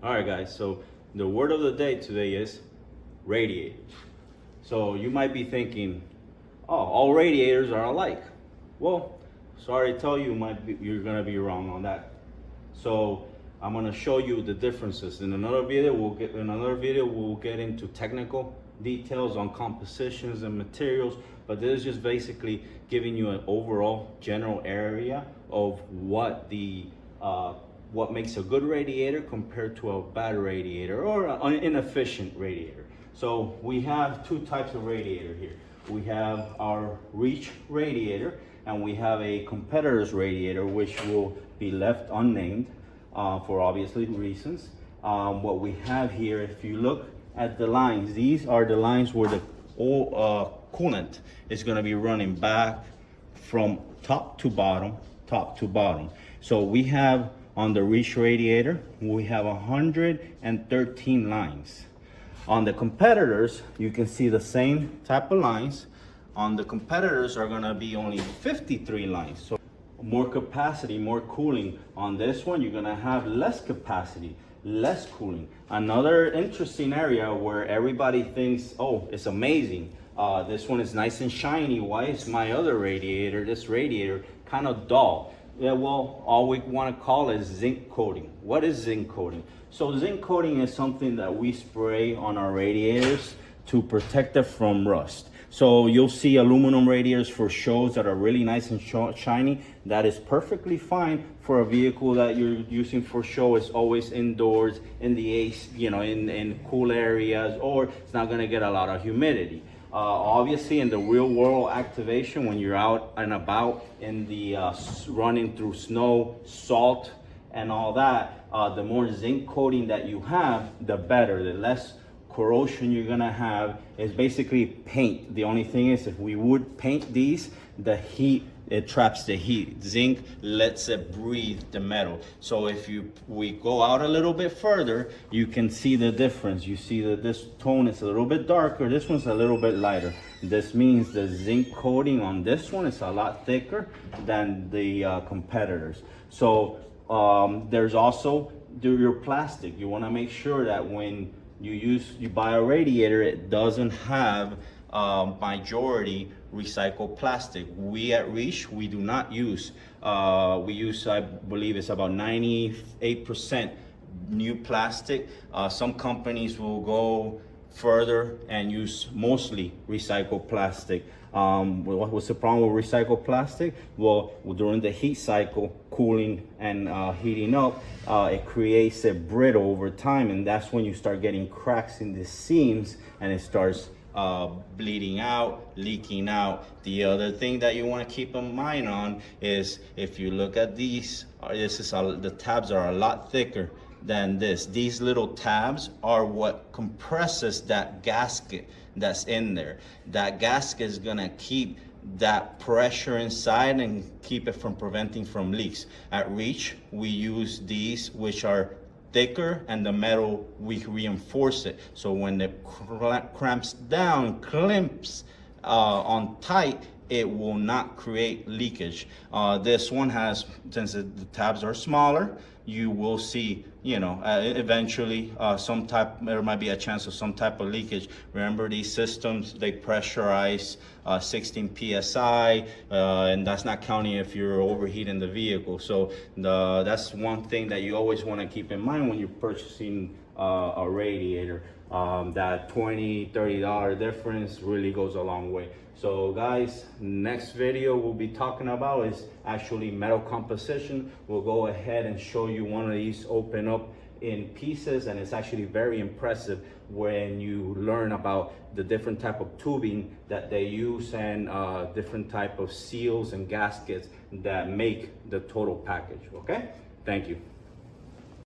All right, guys, so the word of the day today is radiators. So you might be thinking, oh, all radiators are alike. Well, sorry to tell you, you're gonna be wrong on that. So I'm gonna show you the differences. In another video, we'll get into technical details on compositions and materials, but this is just basically giving you an overall general area of what makes a good radiator compared to a bad radiator or an inefficient radiator. So we have two types of radiator here. We have our reach radiator and we have a competitor's radiator, which will be left unnamed for obviously reasons. What we have here, if you look at the lines, these are the lines where the coolant is going to be running back from top to bottom. So we have on the reach radiator, we have 113 lines. On the competitors, you can see the same type of lines. On the competitors are gonna be only 53 lines. So more capacity, more cooling. On this one, you're gonna have less capacity, less cooling. Another interesting area where everybody thinks, oh, it's amazing. This one is nice and shiny. Why is my other radiator, this radiator, kind of dull? Yeah, well, all we want to call is zinc coating. What is zinc coating? So zinc coating is something that we spray on our radiators to protect it from rust. So you'll see aluminum radiators for shows that are really nice and shiny. That is perfectly fine for a vehicle that you're using for show. It's always indoors, in the AC, in cool areas, or it's not gonna get a lot of humidity. Obviously in the real world activation, when you're out and about in the running through snow, salt and all that, the more zinc coating that you have, the better. The less corrosion you're gonna have. Is basically paint. The only thing is, if we would paint these, the heat, it traps the heat. Zinc lets it breathe the metal. So if we go out a little bit further, you can see the difference. You see that this tone is a little bit darker, this one's a little bit lighter. This means the zinc coating on this one is a lot thicker than the competitors. So there's also your plastic. You want to make sure that when you buy a radiator, it doesn't have majority recycled plastic. We at Reach, we do not use, we use, I believe it's about 98% new plastic. Some companies will go further and use mostly recycled plastic. What's the problem with recycled plastic? Well, during the heat cycle, cooling and heating up, it creates a brittle over time, and that's when you start getting cracks in the seams and it starts bleeding out, leaking out. The other thing that you want to keep in mind on is, if you look at these, the tabs are a lot thicker than this. These little tabs are what compresses that gasket that's in there. That gasket is gonna keep that pressure inside and keep it from preventing from leaks. At Reach, we use these, which are thicker, and the metal, we reinforce it. So when it clamps on tight, it will not create leakage. This one has, since the tabs are smaller, you will see, eventually there might be a chance of some type of leakage. Remember, these systems, they pressurize 16 PSI, and that's not counting if you're overheating the vehicle. So that's one thing that you always want to keep in mind when you're purchasing a radiator. That $20–30 difference really goes a long way. So guys, next video we'll be talking about is actually metal composition. We'll go ahead and show you one of these open up in pieces, and it's actually very impressive when you learn about the different type of tubing that they use and different type of seals and gaskets that make the total package. Okay, thank you.